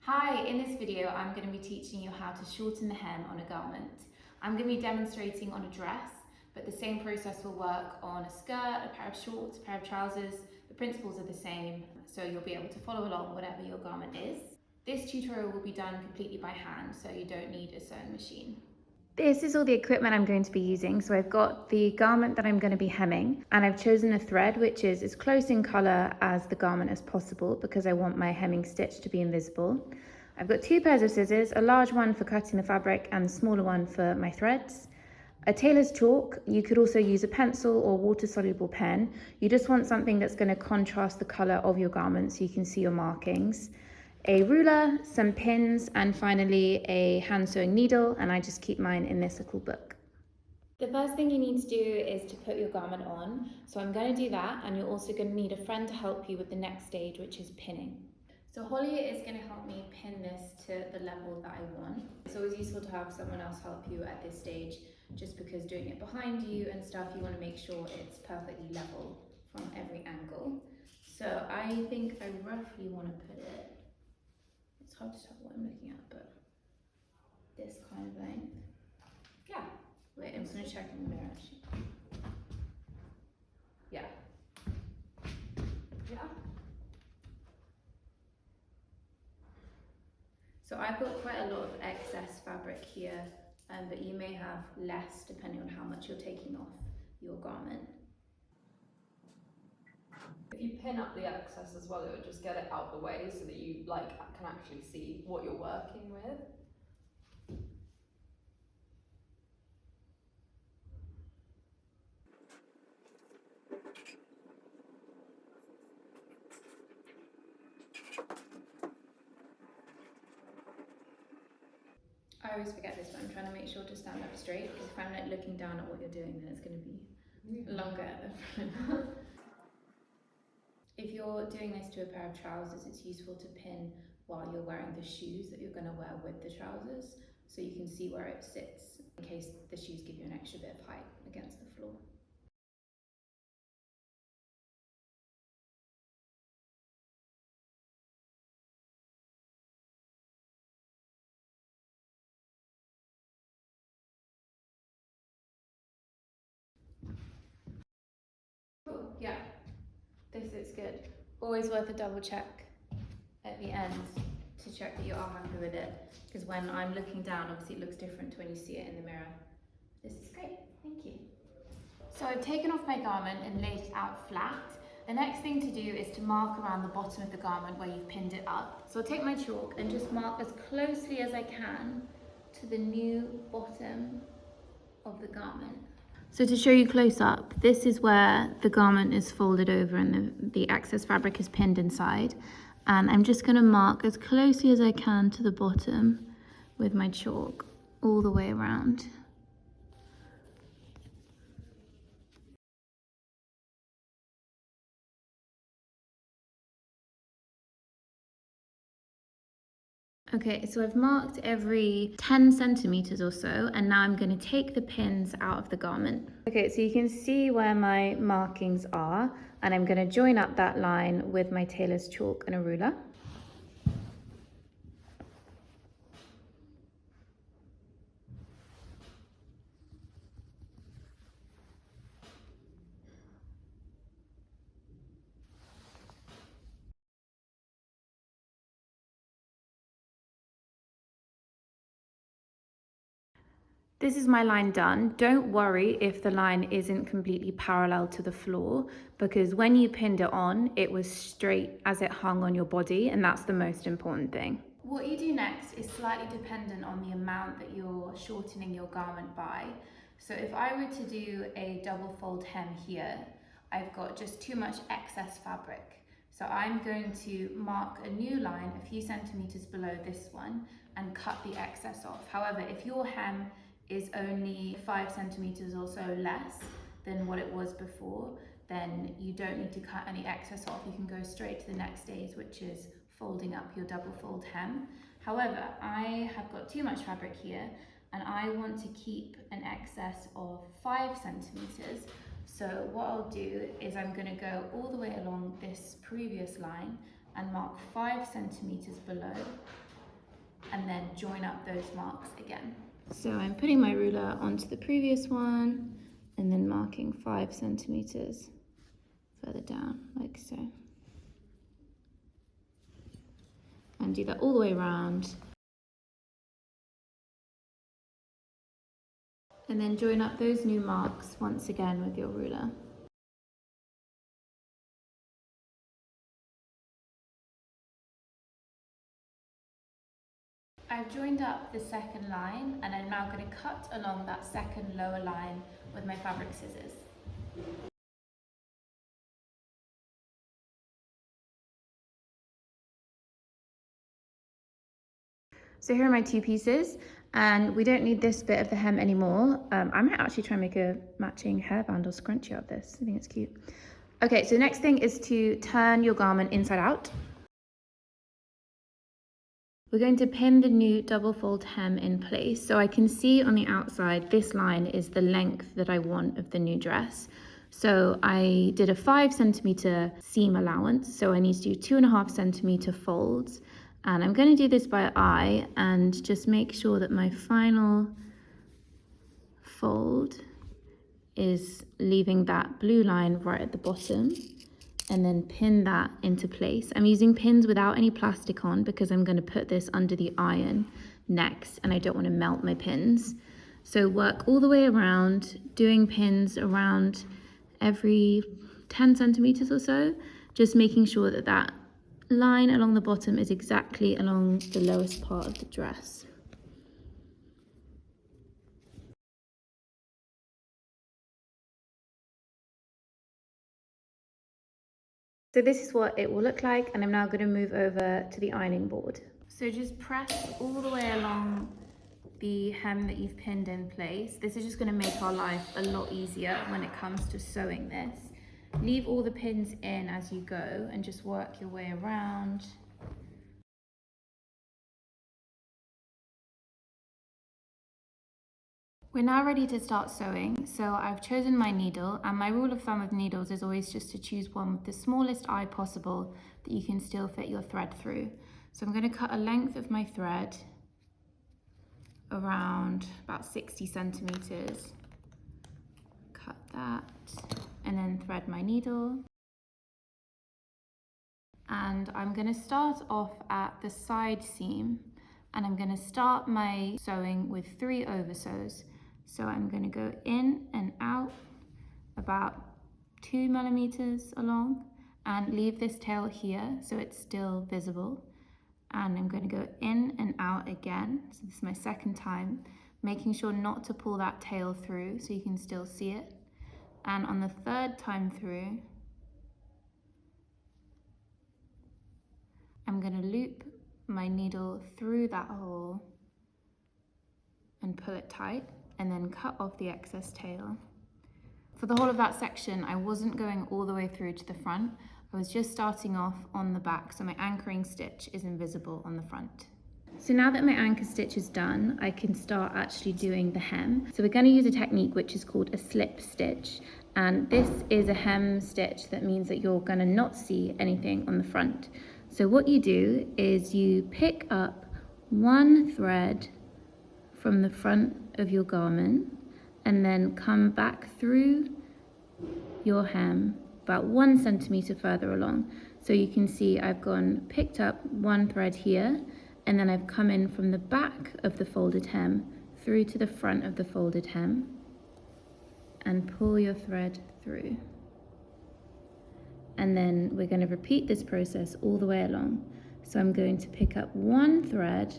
Hi, in this video I'm going to be teaching you how to shorten the hem on a garment. I'm going to be demonstrating on a dress, but the same process will work on a skirt, a pair of shorts, a pair of trousers. The principles are the same, so you'll be able to follow along whatever your garment is. This tutorial will be done completely by hand, so you don't need a sewing machine. This is all the equipment I'm going to be using. So I've got the garment that I'm going to be hemming, and I've chosen a thread which is as close in colour as the garment as possible because I want my hemming stitch to be invisible. I've got two pairs of scissors, a large one for cutting the fabric and a smaller one for my threads. A tailor's chalk. You could also use a pencil or water-soluble pen. You just want something that's going to contrast the colour of your garment so you can see your markings. A ruler, some pins, and finally a hand sewing needle, and I just keep mine in this little book. The first thing you need to do is to put your garment on. So I'm going to do that, and you're also going to need a friend to help you with the next stage, which is pinning. So Holly is going to help me pin this to the level that I want. It's always useful to have someone else help you at this stage, just because doing it behind you and stuff, you want to make sure it's perfectly level from every angle. So I think I roughly want to put it, it's hard to tell what I'm looking at, but this kind of length. Yeah. Wait, I'm just going to check in the mirror actually. Yeah. Yeah. So I've got quite a lot of excess fabric here, but you may have less depending on how much you're taking off your garment. If you pin up the excess as well, it would just get it out the way so that you can actually see what you're working with. I always forget this, but I'm trying to make sure to stand up straight, because if I'm like looking down at what you're doing, then it's going to be longer at the front. If you're doing this to a pair of trousers, it's useful to pin while you're wearing the shoes that you're going to wear with the trousers, so you can see where it sits in case the shoes give you an extra bit of height against the floor. Cool, yeah, this is good. Always worth a double check at the end to check that you are happy with it, because when I'm looking down, obviously it looks different to when you see it in the mirror. This is great, thank you. So I've taken off my garment and laid it out flat. The next thing to do is to mark around the bottom of the garment where you've pinned it up. So I'll take my chalk and just mark as closely as I can to the new bottom of the garment. So to show you close up, this is where the garment is folded over and the excess fabric is pinned inside. And I'm just going to mark as closely as I can to the bottom with my chalk all the way around. Okay, so I've marked every 10 centimeters or so, and now I'm going to take the pins out of the garment. Okay, so you can see where my markings are, and I'm going to join up that line with my tailor's chalk and a ruler. This is my line done. Don't worry if the line isn't completely parallel to the floor, because when you pinned it on, it was straight as it hung on your body, and that's the most important thing. What you do next is slightly dependent on the amount that you're shortening your garment by. So if I were to do a double fold hem here, I've got just too much excess fabric. So I'm going to mark a new line a few centimeters below this one and cut the excess off. However, if your hem is only 5 centimeters or so less than what it was before, then you don't need to cut any excess off. You can go straight to the next stage, which is folding up your double fold hem. However, I have got too much fabric here and I want to keep an excess of 5 centimeters. So what I'll do is I'm going to go all the way along this previous line and mark 5 centimeters below, join up those marks again. So I'm putting my ruler onto the previous one and then marking 5 centimeters further down, like so. And do that all the way around. And then join up those new marks once again with your ruler. I've joined up the second line and I'm now going to cut along that second lower line with my fabric scissors. So here are my 2 pieces, and we don't need this bit of the hem anymore. I might actually try and make a matching hairband or scrunchie out of this. I think it's cute. Okay, so the next thing is to turn your garment inside out. We're going to pin the new double fold hem in place. So I can see on the outside, this line is the length that I want of the new dress. So I did a 5 centimeter seam allowance. So I need to do 2.5 centimeter folds. And I'm going to do this by eye and just make sure that my final fold is leaving that blue line right at the bottom, and then pin that into place. I'm using pins without any plastic on because I'm going to put this under the iron next and I don't want to melt my pins. So work all the way around, doing pins around every 10 centimeters or so, just making sure that that line along the bottom is exactly along the lowest part of the dress. So this is what it will look like, and I'm now going to move over to the ironing board. So just press all the way along the hem that you've pinned in place. This is just going to make our life a lot easier when it comes to sewing this. Leave all the pins in as you go and just work your way around. We're now ready to start sewing, so I've chosen my needle, and my rule of thumb with needles is always just to choose one with the smallest eye possible that you can still fit your thread through. So I'm going to cut a length of my thread around about 60 centimeters. Cut that and then thread my needle. And I'm going to start off at the side seam, and I'm going to start my sewing with 3 oversews. So I'm going to go in and out about 2 millimeters along and leave this tail here so it's still visible. And I'm going to go in and out again. So this is my second time, making sure not to pull that tail through so you can still see it. And on the third time through, I'm going to loop my needle through that hole and pull it tight, and then cut off the excess tail. For the whole of that section, I wasn't going all the way through to the front. I was just starting off on the back, so my anchoring stitch is invisible on the front. So now that my anchor stitch is done, I can start actually doing the hem. So we're going to use a technique which is called a slip stitch. And this is a hem stitch that means that you're going to not see anything on the front. So what you do is you pick up one thread from the front of your garment and then come back through your hem about 1 centimeter further along. So you can see I've picked up one thread here, and then I've come in from the back of the folded hem through to the front of the folded hem, and pull your thread through. And then we're going to repeat this process all the way along. So I'm going to pick up one thread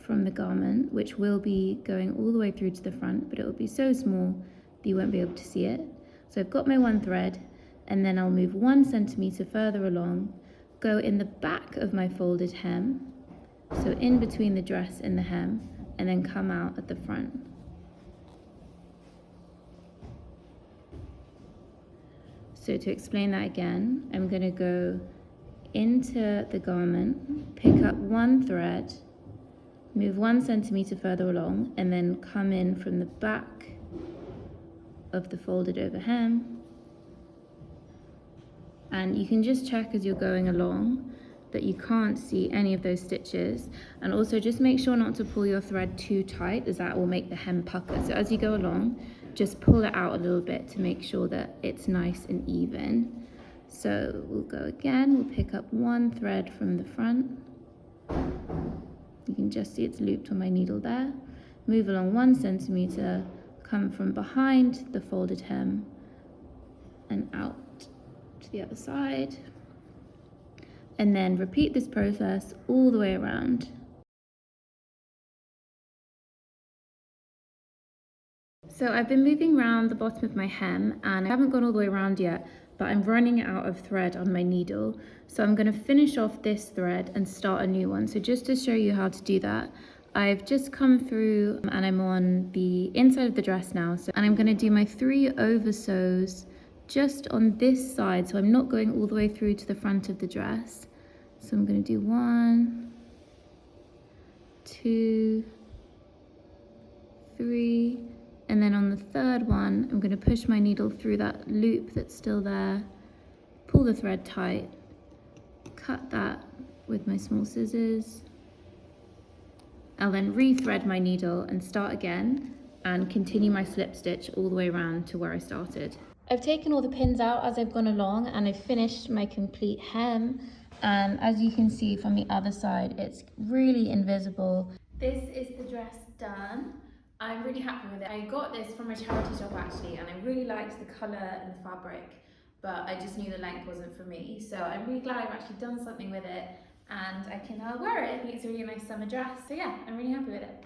from the garment, which will be going all the way through to the front, but it will be so small that you won't be able to see it. So I've got my one thread, and then I'll move 1 centimeter further along, go in the back of my folded hem, so in between the dress and the hem, and then come out at the front. So to explain that again, I'm going to go into the garment, pick up one thread, move 1 centimeter further along, and then come in from the back of the folded over hem. And you can just check as you're going along that you can't see any of those stitches. And also just make sure not to pull your thread too tight, as that will make the hem pucker. So as you go along, just pull it out a little bit to make sure that it's nice and even. So we'll go again, we'll pick up one thread from the front. You can just see it's looped on my needle there. Move along 1 centimeter, come from behind the folded hem and out to the other side. And then repeat this process all the way around. So I've been moving around the bottom of my hem and I haven't gone all the way around yet, but I'm running out of thread on my needle. So I'm going to finish off this thread and start a new one. So just to show you how to do that, I've just come through and I'm on the inside of the dress now. And I'm going to do my 3 over sews just on this side. So I'm not going all the way through to the front of the dress. So I'm going to do 1, 2, 3, and then on the third one, I'm going to push my needle through that loop that's still there, pull the thread tight, cut that with my small scissors. I'll then re-thread my needle and start again and continue my slip stitch all the way around to where I started. I've taken all the pins out as I've gone along and I've finished my complete hem. And as you can see from the other side, it's really invisible. This is the dress done. I'm really happy with it. I got this from a charity shop actually, and I really liked the colour and the fabric, but I just knew the length wasn't for me. So I'm really glad I've actually done something with it, and I can wear it. I think it's a really nice summer dress. So yeah, I'm really happy with it.